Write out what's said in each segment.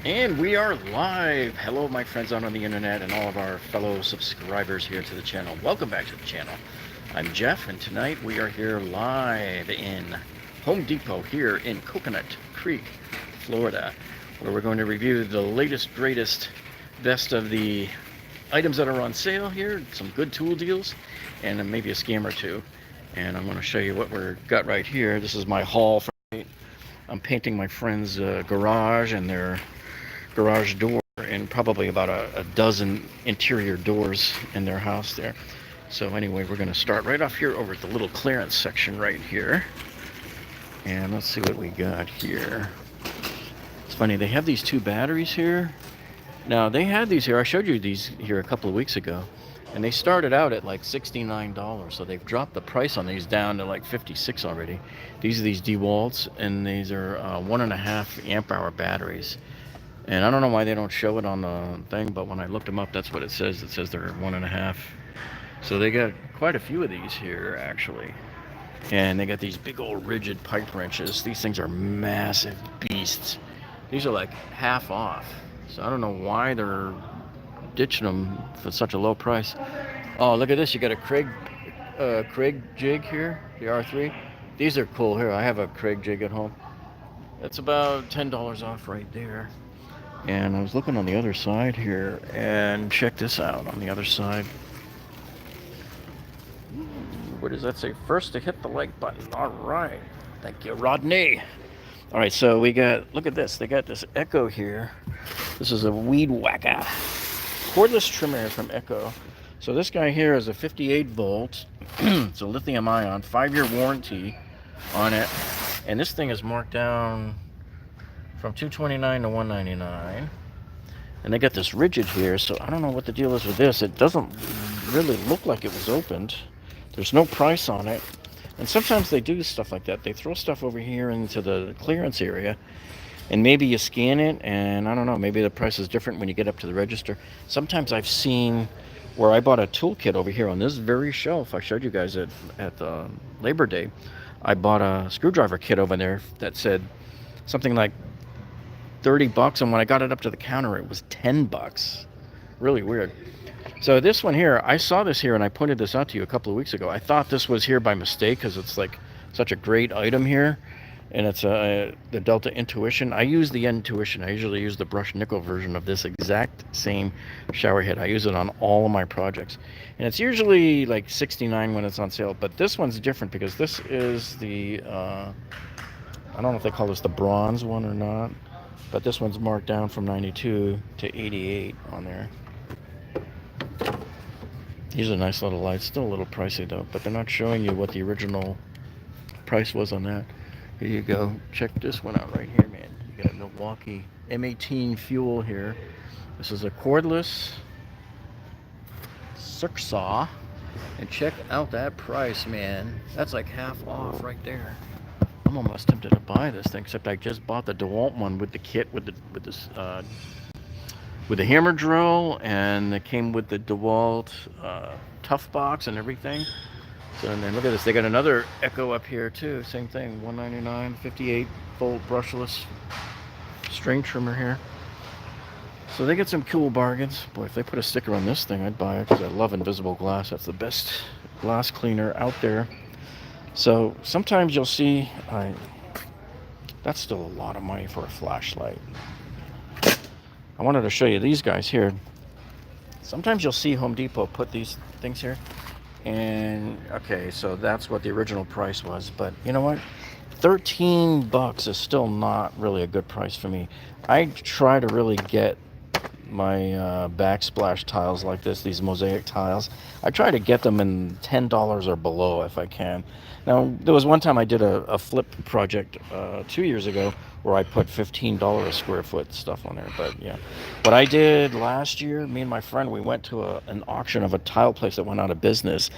And we are live. Hello, my friends out on the internet and all of our fellow subscribers here to the channel. Welcome back to the channel. I'm Jeff, and tonight we are here live in Home Depot here in Coconut Creek, Florida, where we're going to review the latest, greatest, best of the items that are on sale here, some good tool deals, and maybe a scam or two. And I'm going to show you what we've got right here. This is my haul for tonight. I'm painting my friend's garage and their garage door and probably about a dozen interior doors in their house there. So anyway, we're going to start right off here over at the little clearance section right here. And let's see what we got here. It's funny, they have these two batteries here. Now, they had these here. I showed you these here a couple of weeks ago. And they started out at like $69. So they've dropped the price on these down to like $56 already. These are these Dewalts, and these are 1.5 amp hour batteries. And I don't know why they don't show it on the thing, but when I looked them up, that's what it says. It says they're 1.5. So they got quite a few of these here, actually. And they got these big old rigid pipe wrenches. These things are massive beasts. These are like half off. So I don't know why they're ditching them for such a low price. Oh, look at this. You got a Kreg Jig here, the R3. These are cool here. I have a Kreg Jig at home. That's about $10 off right there. And I was looking on the other side here, and check this out on the other side. What does that say? First to hit the like button. All right. Thank you, Rodney. All right, so we got, look at this. They got this Echo here. This is a weed whacker. Cordless trimmer from Echo. So this guy here is a 58 volt. It's a lithium ion, 5-year warranty on it. And this thing is marked down from $229 to $199. And they got this rigid here, so I don't know what the deal is with this. It doesn't really look like it was opened. There's no price on it. And sometimes they do stuff like that. They throw stuff over here into the clearance area, and maybe you scan it, and I don't know, maybe the price is different when you get up to the register. Sometimes I've seen where I bought a toolkit over here on this very shelf. I showed you guys at Labor Day. I bought a screwdriver kit over there that said something like $30, and when I got it up to the counter, it was $10. Really weird. So this one here, I saw this here, and I pointed this out to you a couple of weeks ago. I thought this was here by mistake because it's like such a great item here, and it's the Delta Intuition. I use the Intuition. I usually use the brushed nickel version of this exact same shower head. I use it on all of my projects, and it's usually like $69 when it's on sale. But this one's different because this is the I don't know if they call this the bronze one or not. But this one's marked down from 92 to 88 on there. These are nice little lights. Still a little pricey though, but they're not showing you what the original price was on that. Here you go. Check this one out right here, man. You got a Milwaukee M18 fuel here. This is a Cordless Circ Saw. And check out that price, man. That's like half off right there. I'm almost tempted to buy this thing, except I just bought the Dewalt one with the kit with the hammer drill, and it came with the Dewalt tough box and everything. So and then look at this, they got another Echo up here too, same thing, $199, 58 volt brushless string trimmer here. So they get some cool bargains. Boy, if they put a sticker on this thing, I'd buy it because I love invisible glass. That's the best glass cleaner out there. So sometimes you'll see, that's still a lot of money for a flashlight. I wanted to show you these guys here. Sometimes you'll see Home Depot put these things here. And okay, so that's what the original price was. But you know what? $13 is still not really a good price for me. I try to really get my backsplash tiles like this, these mosaic tiles. I try to get them in $10 or below if I can. Now, there was one time I did a flip project 2 years ago where I put $15 a square foot stuff on there. But yeah, what I did last year, me and my friend, we went to an auction of a tile place that went out of business,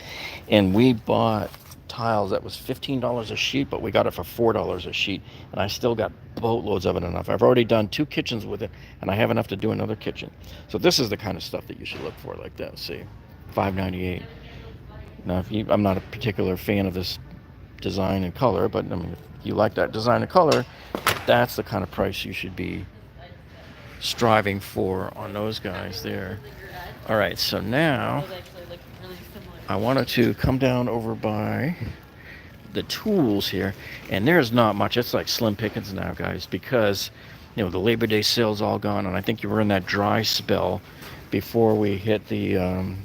and we bought tiles that was $15 a sheet, but we got it for $4 a sheet, and I still got boatloads of it enough. I've already done 2 kitchens with it, and I have enough to do another kitchen. So this is the kind of stuff that you should look for like that. See, $5.98. Now, I'm not a particular fan of this design and color, but I mean, if you like that design and color, that's the kind of price you should be striving for on those guys there. All right, so now I wanted to come down over by the tools here, and there's not much. It's like slim pickings now, guys, because the Labor Day sale's all gone, and I think you were in that dry spell before we hit the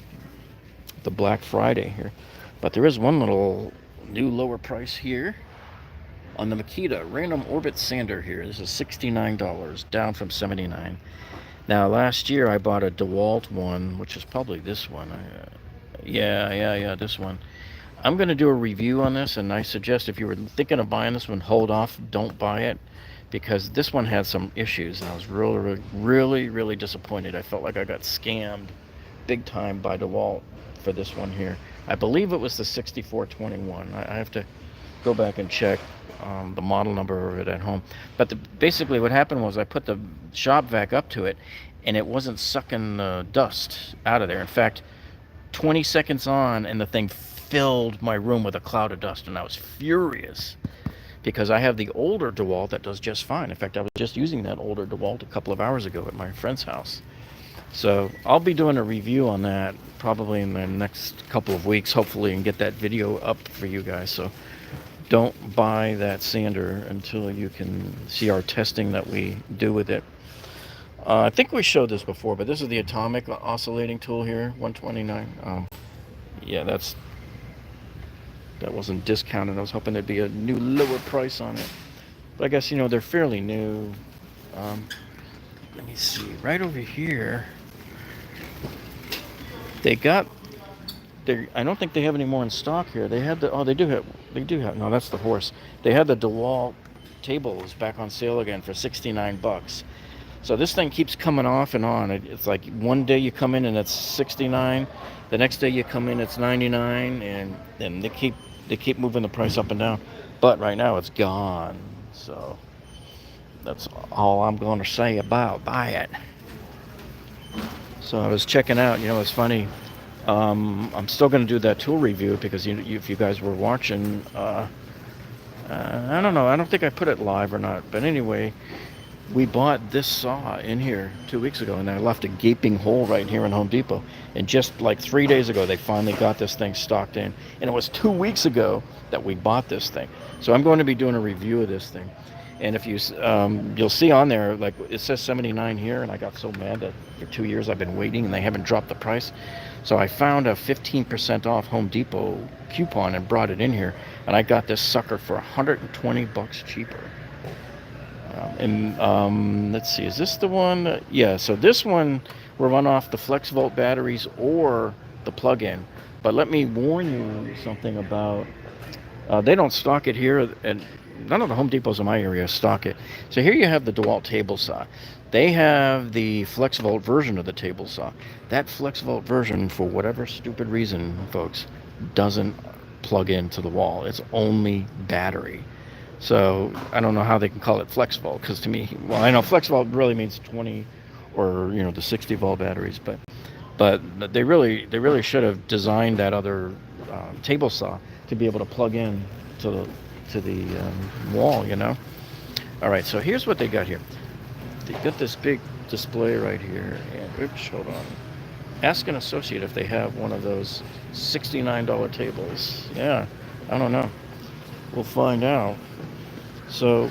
Black Friday here. But there is one little new lower price here on the Makita Random Orbit Sander here. This is $69, down from $79. Now, last year I bought a Dewalt one, which is probably this one. Yeah, this one. I'm going to do a review on this, and I suggest if you were thinking of buying this one, hold off, don't buy it, because this one had some issues, and I was really disappointed. I felt like I got scammed big time by DeWalt for this one here. I believe it was the 6421. I have to go back and check the model number of it at home. But basically what happened was I put the shop vac up to it, and it wasn't sucking the dust out of there. In fact, 20 seconds on, and the thing filled my room with a cloud of dust, and I was furious because I have the older DeWalt that does just fine. In fact, I was just using that older DeWalt a couple of hours ago at my friend's house. So I'll be doing a review on that probably in the next couple of weeks, hopefully, and get that video up for you guys. So don't buy that sander until you can see our testing that we do with it. I think we showed this before, but this is the atomic oscillating tool here, 129. Yeah, that wasn't discounted. I was hoping there'd be a new lower price on it. But I guess, they're fairly new. Let me see. Right over here, I don't think they have any more in stock here. They had they do have, no, that's the horse. They had the Dewalt tables back on sale again for $69. So this thing keeps coming off and on. It's like one day you come in and it's $69. The next day you come in, it's $99, and then they keep moving the price up and down. But right now it's gone. So that's all I'm going to say about buy it. So I was checking out. It's funny. I'm still going to do that tool review because if you guys were watching, I don't know. I don't think I put it live or not. But anyway, we bought this saw in here 2 weeks ago, and I left a gaping hole right here in Home Depot. And just like 3 days ago, they finally got this thing stocked in. And it was 2 weeks ago that we bought this thing. So I'm going to be doing a review of this thing. And if you'll see on there, like it says $79 here, and I got so mad that for 2 years I've been waiting, and they haven't dropped the price. So I found a 15% off Home Depot coupon and brought it in here, and I got this sucker for $120 cheaper. Let's see, is this the one? Yeah, so this one will run off the flex volt batteries or the plug-in. But let me warn you something about, they don't stock it here, and none of the Home Depots in my area stock it. So here you have the Dewalt Table Saw. They have the flex volt version of the table saw. That flex volt version, for whatever stupid reason, folks, doesn't plug into the wall. It's only battery. So I don't know how they can call it flex volt, because to me, well, I know flex volt really means 20 or the 60 volt batteries, but they really should have designed that other table saw to be able to plug in to the wall. All right, so here's what they got here. They got this big display right here, and oops, hold on. Ask an associate if they have one of those $69 tables. Yeah, I don't know. We'll find out. So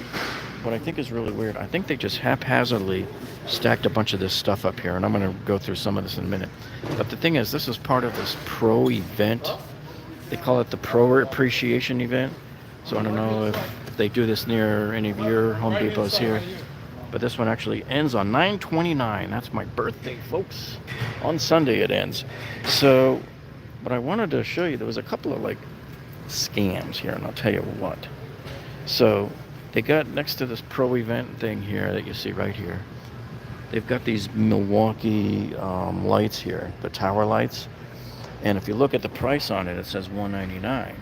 what I think is really weird, I think they just haphazardly stacked a bunch of this stuff up here, and I'm going to go through some of this in a minute. But the thing is, this is part of this pro event. They call it the Pro Appreciation event. So I don't know if they do this near any of your Home Depots here. But this one actually ends on 9/29. That's my birthday, folks. On Sunday it ends. So what I wanted to show you, there was a couple of scams here, and I'll tell you what. So they got next to this pro event thing here that you see right here, they've got these Milwaukee lights here, the tower lights. And if you look at the price on it, it says $199.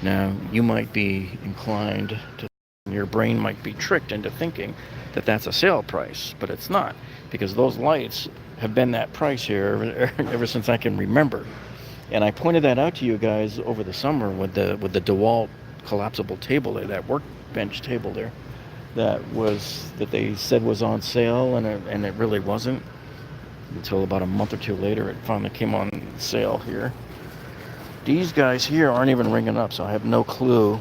Now, you might be inclined to, your brain might be tricked into thinking that that's a sale price, but it's not, because those lights have been that price here ever since I can remember. And I pointed that out to you guys over the summer with the DeWalt collapsible table there, that workbench table there. that they said was on sale, and it really wasn't until about a month or two later. It finally came on sale here. These guys here aren't even ringing up, so I have no clue.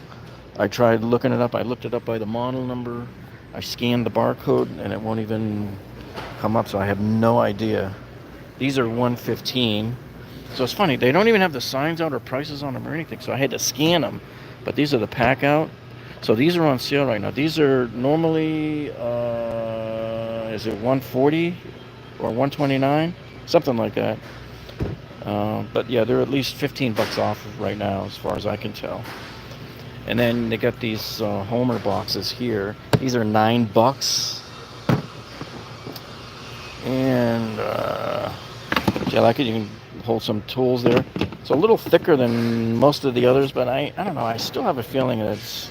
I tried looking it up. I looked it up by the model number. I scanned the barcode, and it won't even come up, so I have no idea. These are 115. So it's funny, they don't even have the signs out or prices on them or anything, so I had to scan them. But these are the pack out. So these are on sale right now. These are normally, is it 140 or 129? Something like that. But yeah, they're at least 15 bucks off right now, as far as I can tell. And then they got these Homer boxes here. These are 9 bucks. And yeah, I like it. You can hold some tools there. It's a little thicker than most of the others, but I don't know. I still have a feeling that it's,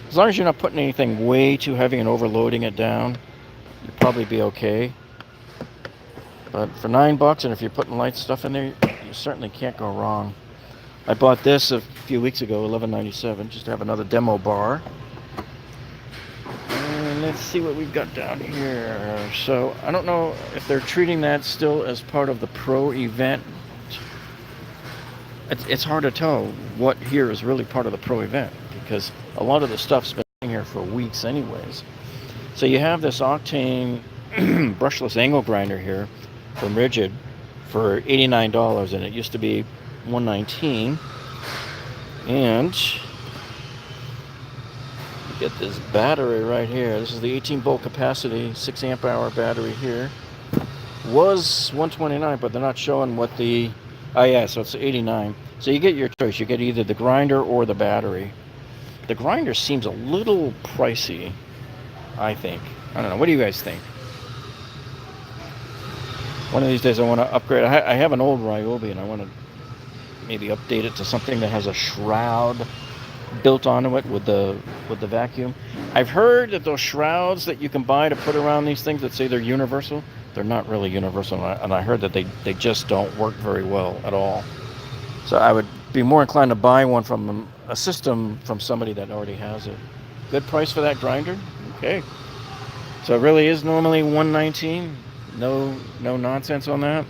as long as you're not putting anything way too heavy and overloading it down, you'll probably be okay. But for 9 bucks, and if you're putting light stuff in there, you certainly can't go wrong. I bought this a few weeks ago, $11.97, just to have another demo bar. And let's see what we've got down here. So I don't know if they're treating that still as part of the pro event. It's hard to tell what here is really part of the pro event, because a lot of the stuff's been here for weeks anyways. So you have this Octane brushless angle grinder here from Rigid for $89, and it used to be $119. And you get this battery right here. This is the 18 volt capacity 6 amp hour battery here. Was $129, but they're not showing what the, oh yeah, so it's $89. So you get your choice. You get either the grinder or the battery. The grinder seems a little pricey, I think. I don't know. What do you guys think? One of these days I want to upgrade. I have an old Ryobi, and I want to maybe update it to something that has a shroud built onto it with the vacuum. I've heard that those shrouds that you can buy to put around these things that say they're universal, they're not really universal, and I heard that they just don't work very well at all. So I would be more inclined to buy one from a system from somebody that already has it. Good price for that grinder? Okay. So it really is normally $119. No nonsense on that.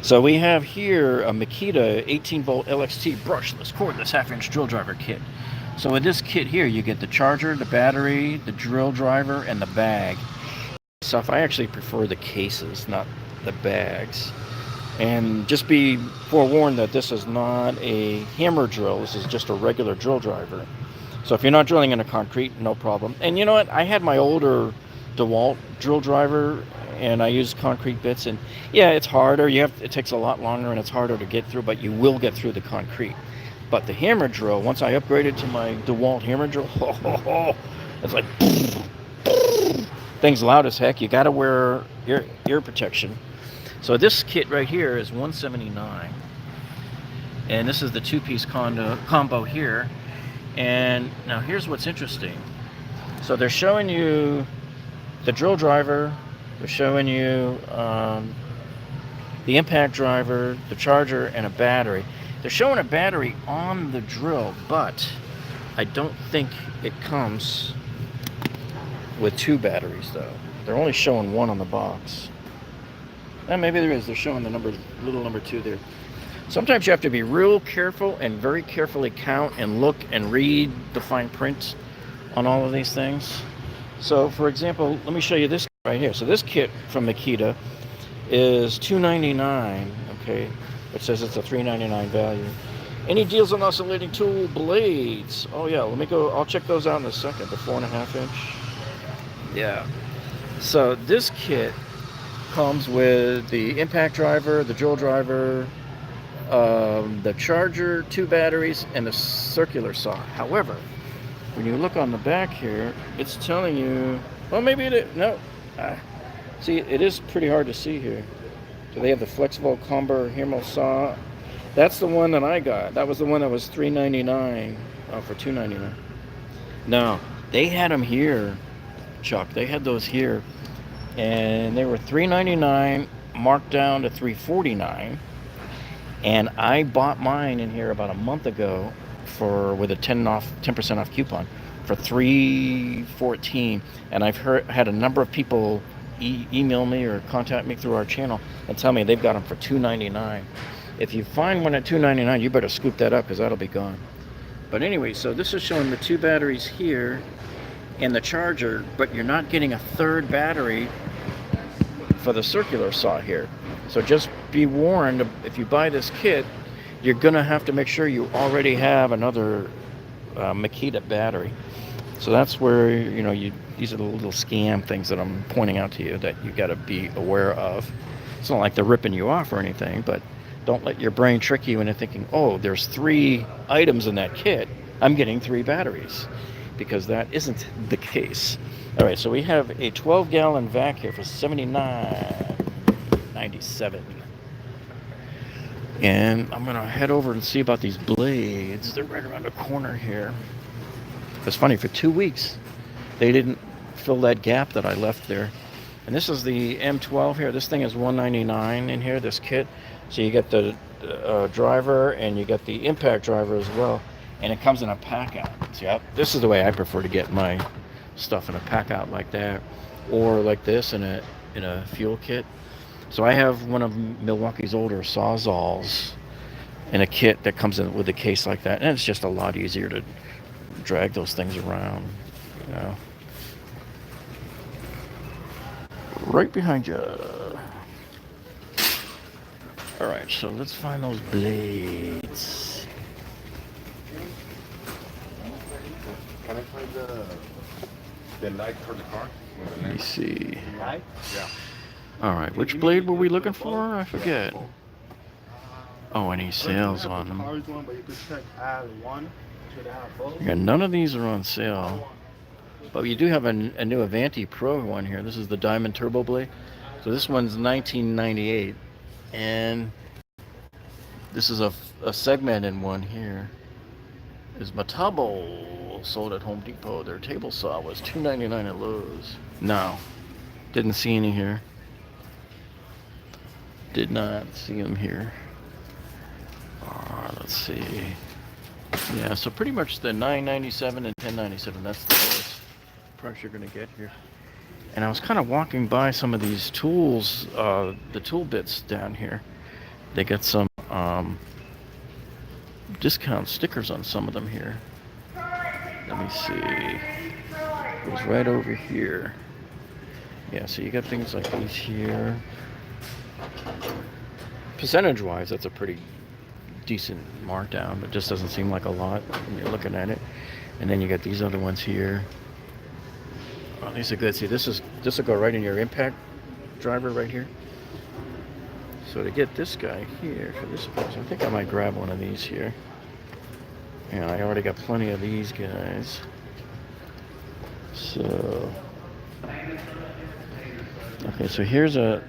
So we have here a Makita 18 volt LXT brushless cordless half-inch drill driver kit. So with this kit here, you get the charger, the battery, the drill driver, and the bag. So I actually prefer the cases, not the bags. And just be forewarned that this is not a hammer drill. This is just a regular drill driver. So if you're not drilling into concrete, no problem. And you know what? I had my older Dewalt drill driver, and I use concrete bits, and yeah, it's harder. It takes a lot longer, and it's harder to get through, but you will get through the concrete. But the hammer drill, once I upgraded to my Dewalt hammer drill, it's like thing's loud as heck. You got to wear ear protection. So this kit right here is $179, and this is the 2-piece combo here. And now here's what's interesting. So they're showing you the drill driver, they're showing you the impact driver, the charger, and a battery. They're showing a battery on the drill, but I don't think it comes with 2 batteries though. They're only showing 1 on the box. And maybe there is. They're showing the little number 2 there. Sometimes you have to be real careful and very carefully count and look and read the fine print on all of these things. So for example, let me show you this right here. So this kit from Makita is $299, okay? It says it's a $399 value. Any deals on oscillating tool blades? Oh yeah, let me go, I'll check those out in a second. The 4.5 inch. Yeah. So this kit comes with the impact driver, the drill driver, the charger, 2 batteries, and the circular saw. However, when you look on the back here, it's telling you, well, maybe it is, no. See, it is pretty hard to see here. So they have the flexible combo hammer saw. That's the one that I got. That was the one that was $399 for $299. No, they had them here, Chuck. They had those here, and they were $399 marked down to $349. And I bought mine in here about a month ago with a 10% off coupon for $314, and I've had a number of people email me or contact me through our channel and tell me they've got them for $299. If you find one at $299, you better scoop that up because that'll be gone. But anyway, so this is showing the 2 batteries here and the charger, but you're not getting a 3rd battery for the circular saw here. So just be warned, if you buy this kit, you're gonna have to make sure you already have another Makita battery. So that's where, you know, these are the little scam things that I'm pointing out to you that you got to be aware of. It's not like they're ripping you off or anything, but don't let your brain trick you into thinking, oh, there's 3 items in that kit, I'm getting 3 batteries, because that isn't the case. All right, so we have a 12-gallon vac here for $79.97. And I'm gonna head over and see about these blades. They're right around the corner here. It's funny, for 2 weeks, they didn't fill that gap that I left there. And this is the M12 here. This thing is $199 in here, this kit. So you get the driver and you get the impact driver as well. And it comes in a pack out. See, this is the way I prefer to get my stuff, in a pack out like that. Or like this in a fuel kit. So I have one of Milwaukee's older Sawzalls in a kit that comes in with a case like that. And it's just a lot easier to drag those things around, you know. Right behind you. All right, so let's find those blades. Can I find the light for the car? Let me see. Light? Yeah. All right, which blade were we looking for? I forget. Oh, any sales on them? Yeah, none of these are on sale. But you do have a new Avanti Pro one here. This is the Diamond Turbo Blade. So this one's $19.98. And this is a segmented one here. Is Matabo, sold at Home Depot. Their table saw was $2.99 at Lowe's. No, didn't see any here. Did not see them here. Let's see. Yeah, so pretty much the $9.97 and $10.97. That's the lowest price you're going to get here. And I was kind of walking by some of these tools, the tool bits down here. They got some discount stickers on some of them here. Let me see. It was right over here. Yeah, so you got things like these here. Percentage-wise, that's a pretty decent markdown. It just doesn't seem like a lot when you're looking at it. And then you got these other ones here. Oh, these are good. See, this will go right in your impact driver right here. So to get this guy here for this price, I think I might grab one of these here. And I already got plenty of these guys. So, okay, so here's a.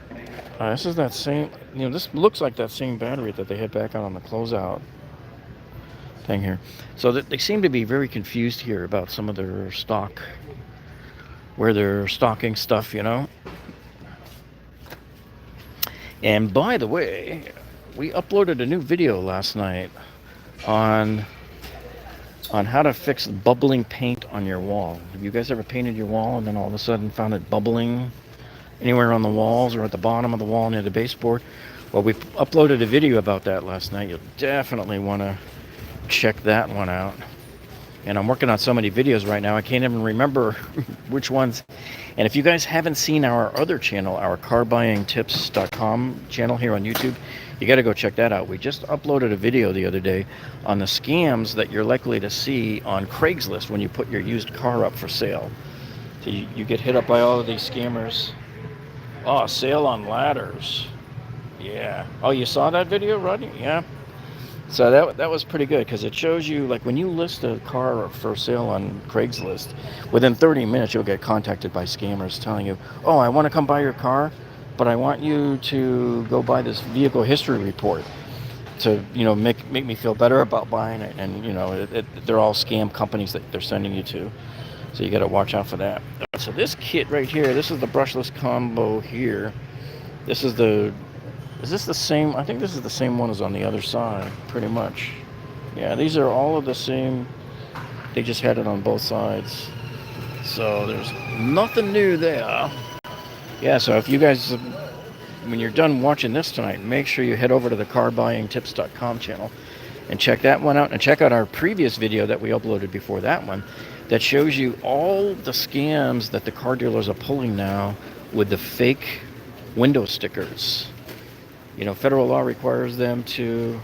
This is that same. You know, this looks like that same battery that they had back on the closeout thing here. So they seem to be very confused here about some of their stock, where they're stocking stuff, you know. And by the way, we uploaded a new video last night on how to fix bubbling paint on your wall. Have you guys ever painted your wall and then all of a sudden found it bubbling anywhere on the walls or at the bottom of the wall near the baseboard? Well, we uploaded a video about that last night. You'll definitely want to check that one out. And I'm working on so many videos right now, I can't even remember which ones. And if you guys haven't seen our other channel, our carbuyingtips.com channel here on YouTube, you got to go check that out. We just uploaded a video the other day on the scams that you're likely to see on Craigslist when you put your used car up for sale. So you get hit up by all of these scammers. Oh, sale on ladders. Yeah. Oh, you saw that video, Rodney? Yeah. So that was pretty good, because it shows you, like, when you list a car for sale on Craigslist, within 30 minutes you'll get contacted by scammers telling you, oh, I want to come buy your car, but I want you to go buy this vehicle history report to, you know, make me feel better about buying it. And, you know, they're all scam companies that they're sending you to. So you got to watch out for that. So this kit right here, this is the Brushless Combo here. This is is this the same? I think this is the same one as on the other side, pretty much. Yeah, these are all of the same They just had it on both sides. So there's nothing new there. Yeah, so if you guys, when you're done watching this tonight, make sure you head over to the carbuyingtips.com channel and check that one out. And check out our previous video that we uploaded before that one that shows you all the scams that the car dealers are pulling now with the fake window stickers. You know, federal law requires them to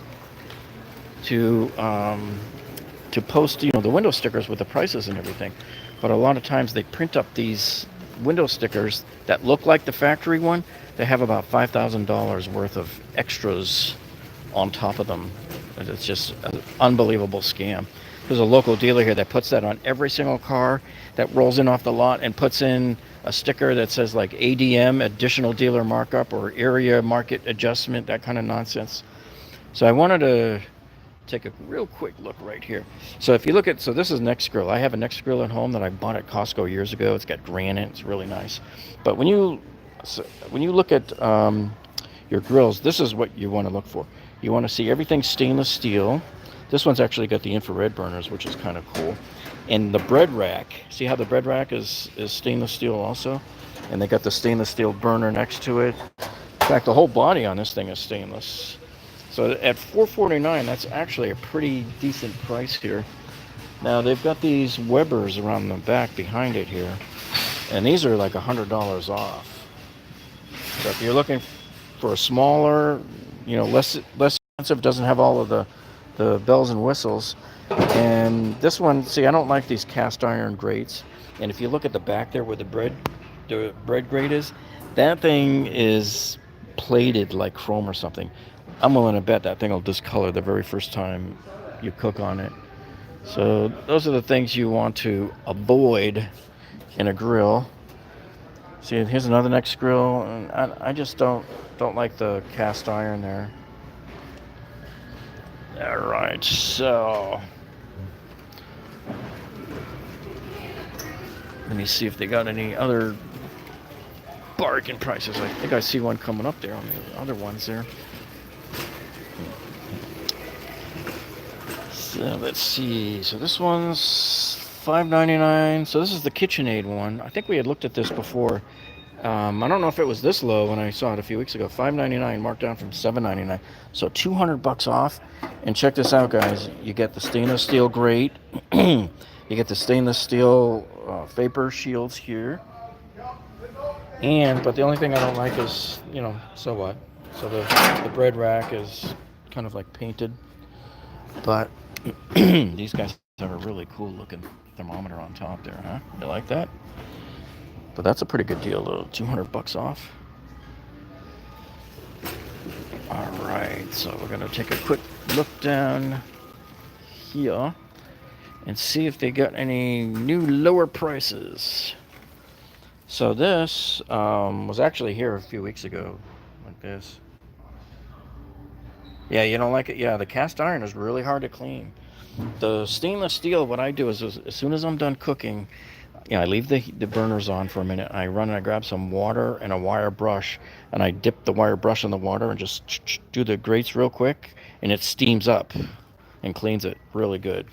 post, you know, the window stickers with the prices and everything. But a lot of times they print up these window stickers that look like the factory one. They have about $5,000 worth of extras on top of them. It's just an unbelievable scam. There's a local dealer here that puts that on every single car that rolls in off the lot and puts in a sticker that says like ADM, additional dealer markup, or area market adjustment, that kind of nonsense. So I wanted to take a real quick look right here. So if you look at, so this is Next Grill. I have a Next Grill at home that I bought at Costco years ago. It's got granite. It's really nice. But when you look at your grills, this is what you want to look for. You want to see everything stainless steel. This one's actually got the infrared burners, which is kind of cool. And the bread rack, see how the bread rack is stainless steel also? And they got the stainless steel burner next to it. In fact, the whole body on this thing is stainless. So at $449, that's actually a pretty decent price here. Now they've got these Webers around the back behind it here, and these are like $100 off. So if you're looking for a smaller, you know, less expensive, doesn't have all of the bells and whistles. And this one, see, I don't like these cast iron grates. And if you look at the back there where the bread grate is, that thing is plated like chrome or something. I'm willing to bet that thing will discolor the very first time you cook on it. So those are the things you want to avoid in a grill. See, here's another Next Grill, and I just don't like the cast iron there. All right, so let me see if they got any other bargain prices. I think I see one coming up there on the other ones there. So let's see. So this one's $5.99. So this is the KitchenAid one. I think we had looked at this before. I don't know if it was this low when I saw it a few weeks ago. $5.99 marked down from $7.99. So $200 off. And check this out, guys. You get the stainless steel grate. You get the stainless steel vapor shields here. But the only thing I don't like is, you know, so what? So the bread rack is kind of like painted. But these guys have a really cool looking thermometer on top there, huh? You like that? But that's a pretty good deal, though. $200 off. All right, so we're gonna take a quick look down here and see if they got any new lower prices. So this was actually here a few weeks ago, like this. Yeah, you don't like it? Yeah, the cast iron is really hard to clean. The stainless steel, what I do is as soon as I'm done cooking, you know, I leave the burners on for a minute. I run and I grab some water and a wire brush, and I dip the wire brush in the water and just do the grates real quick, and it steams up and cleans it really good.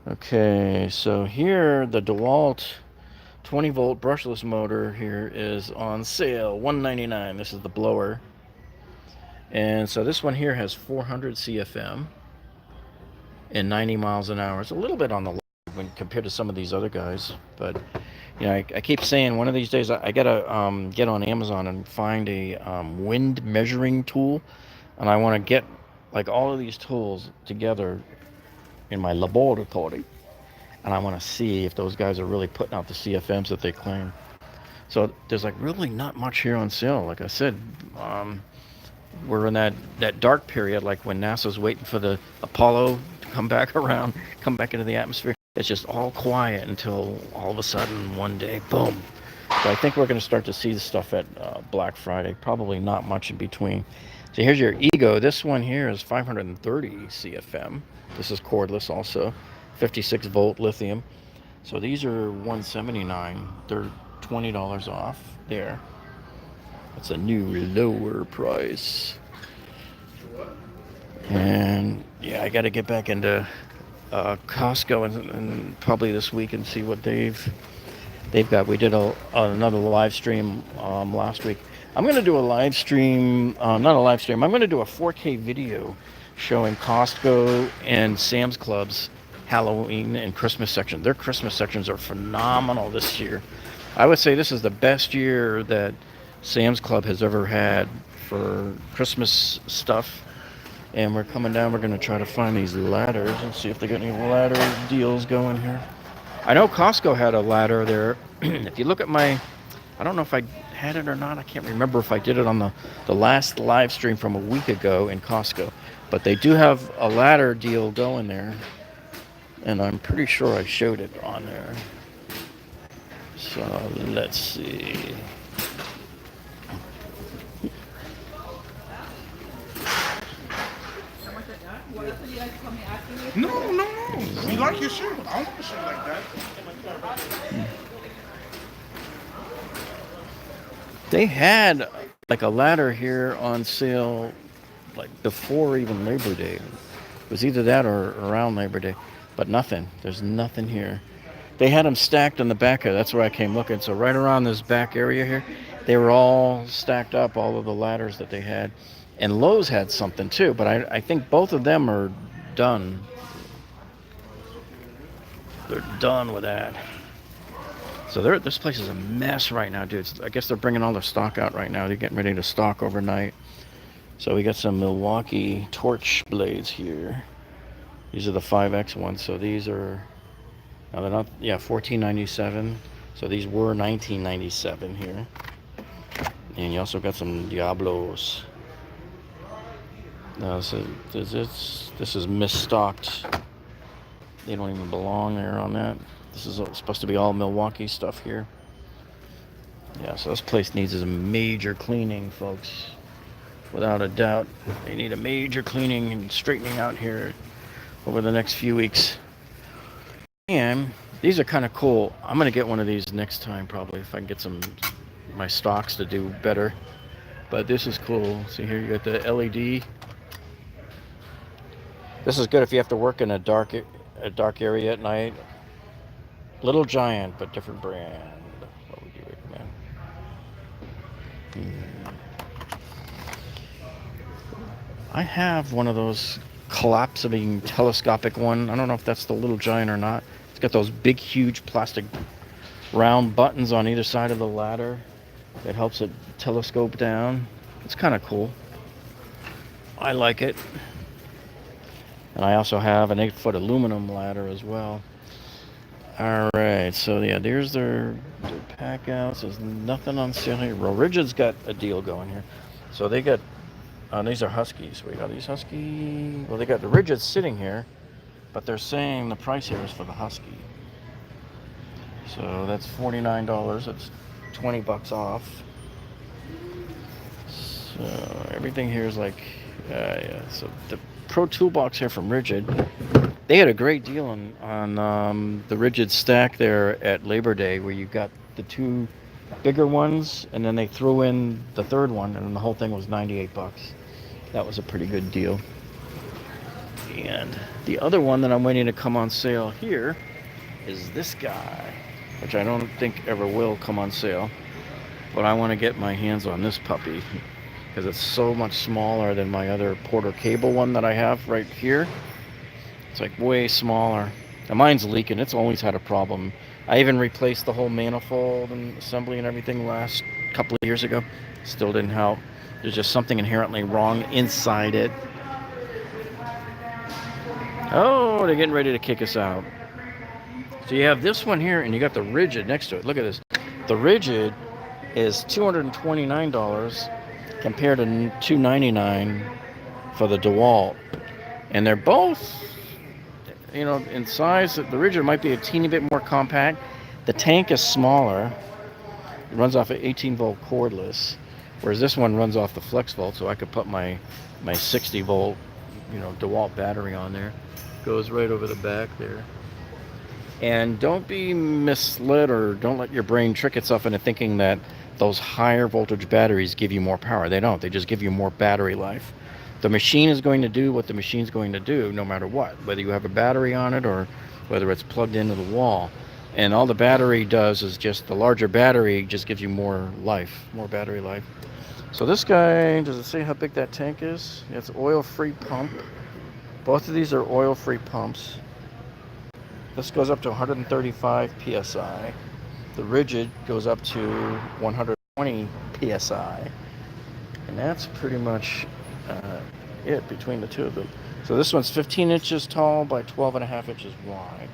Okay, so here the Dewalt 20-volt brushless motor here is on sale, $199. This is the blower. And so this one here has 400 CFM and 90 miles an hour. It's a little bit on the low when compared to some of these other guys, but you know, I keep saying one of these days I gotta get on Amazon and find a wind measuring tool, and I want to get like all of these tools together in my laboratory, and I want to see if those guys are really putting out the CFMs that they claim. So there's like really not much here on sale. Like I said, we're in that dark period, like when NASA's waiting for the Apollo to come back around, come back into the atmosphere. It's just all quiet until all of a sudden one day, boom. So I think we're going to start to see the stuff at Black Friday. Probably not much in between. So here's your Ego. This one here is 530 CFM. This is cordless also, 56 volt lithium. So these are $179. They're $20 off there. That's a new lower price. And yeah, I got to get back into Costco and probably this week and see what they've got. We did another live stream last week. I'm going to do a live stream, not a live stream. I'm going to do a 4K video showing Costco and Sam's Club's Halloween and Christmas section. Their Christmas sections are phenomenal this year. I would say this is the best year that Sam's Club has ever had for Christmas stuff. And we're coming down. We're going to try to find these ladders and see if they got any ladder deals going here. I know Costco had a ladder there. If you look at my, I don't know if I had it or not. I can't remember if I did it on the last live stream from a week ago in Costco. But they do have a ladder deal going there. And I'm pretty sure I showed it on there. So let's see. No. We like your shoe. I want a shoe like that. They had like a ladder here on sale like before even Labor Day. It was either that or around Labor Day, but nothing. There's nothing here. They had them stacked in the back here. That's where I came looking. So right around this back area here, they were all stacked up, all of the ladders that they had. And Lowe's had something too, but I think both of them are done. They're done with that. So this place is a mess right now, dude. I guess they're bringing all their stock out right now. They're getting ready to stock overnight. So we got some Milwaukee torch blades here. These are the 5X ones. So these are, now they're not, yeah, $14.97. So these were $19.97 here. And you also got some Diablos. So this is misstocked. They don't even belong there on that. This is supposed to be all Milwaukee stuff here. Yeah, so this place needs a major cleaning, folks. Without a doubt. They need a major cleaning and straightening out here over the next few weeks. And these are kind of cool. I'm going to get one of these next time probably if I can get my stocks to do better. But this is cool. See here you got the LED. This is good if you have to work in a dark area at night. Little Giant, but different brand. What would you recommend? I have one of those collapsing telescopic one. I don't know if that's the Little Giant or not. It's got those big, huge plastic round buttons on either side of the ladder that helps it telescope down. It's kind of cool. I like it. And I also have an 8-foot aluminum ladder as well. Alright, so yeah, there's their pack outs. There's nothing on sale here. Well, Rigid's got a deal going here. So they got, these are Huskies. We got these Husky. Well, they got the Rigids sitting here, but they're saying the price here is for the Husky. So that's $49. That's $20 off. So everything here is like, yeah. So the Pro Toolbox here from Rigid, they had a great deal on the Rigid stack there at Labor Day, where you got the two bigger ones, and then they threw in the third one, and the whole thing was $98. That was a pretty good deal. And the other one that I'm waiting to come on sale here is this guy, which I don't think ever will come on sale, but I want to get my hands on this puppy because it's so much smaller than my other Porter cable one that I have right here. It's like way smaller. And mine's leaking. It's always had a problem. I even replaced the whole manifold and assembly and everything last couple of years ago. Still didn't help. There's just something inherently wrong inside it. Oh, they're getting ready to kick us out. So you have this one here, and you got the Rigid next to it. Look at this. The Rigid is $229 compared to $299 for the Dewalt. And they're both, you know, in size. The Rigid might be a teeny bit more compact. The tank is smaller. It runs off an 18-volt cordless, whereas this one runs off the flex volt, so I could put my 60-volt, you know, Dewalt battery on there. Goes right over the back there. And don't be misled, or don't let your brain trick itself into thinking that those higher voltage batteries give you more power. They don't. They just give you more battery life. The machine is going to do what the machine's going to do no matter what, whether you have a battery on it or whether it's plugged into the wall. And all the battery does is just, the larger battery just gives you more life, more battery life. So this guy, does it say how big that tank is? Yeah, it's oil-free pump. Both of these are oil-free pumps. This goes up to 135 psi. The Rigid goes up to 120 psi. And that's pretty much it between the two of them. So this one's 15 inches tall by 12.5 inches wide.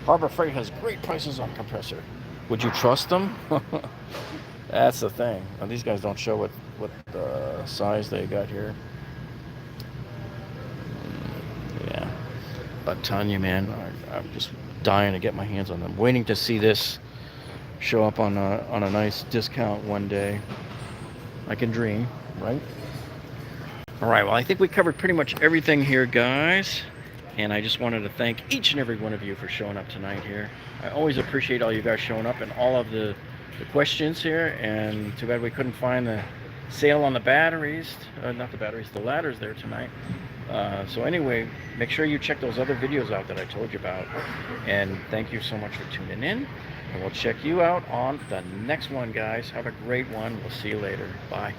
Harbor Freight has great prices on compressor. Would you trust them? That's the thing. Now, these guys don't show what size they got here. Yeah, but I'm telling you, man, I'm just dying to get my hands on them. Waiting to see this show up on a nice discount one day. I can dream, right? All right, well, I think we covered pretty much everything here, guys. And I just wanted to thank each and every one of you for showing up tonight here. I always appreciate all you guys showing up and all of the questions here. And too bad we couldn't find the sale on the batteries, not the batteries, the ladders there tonight. So anyway, make sure you check those other videos out that I told you about. And thank you so much for tuning in. And we'll check you out on the next one, guys. Have a great one. We'll see you later. Bye.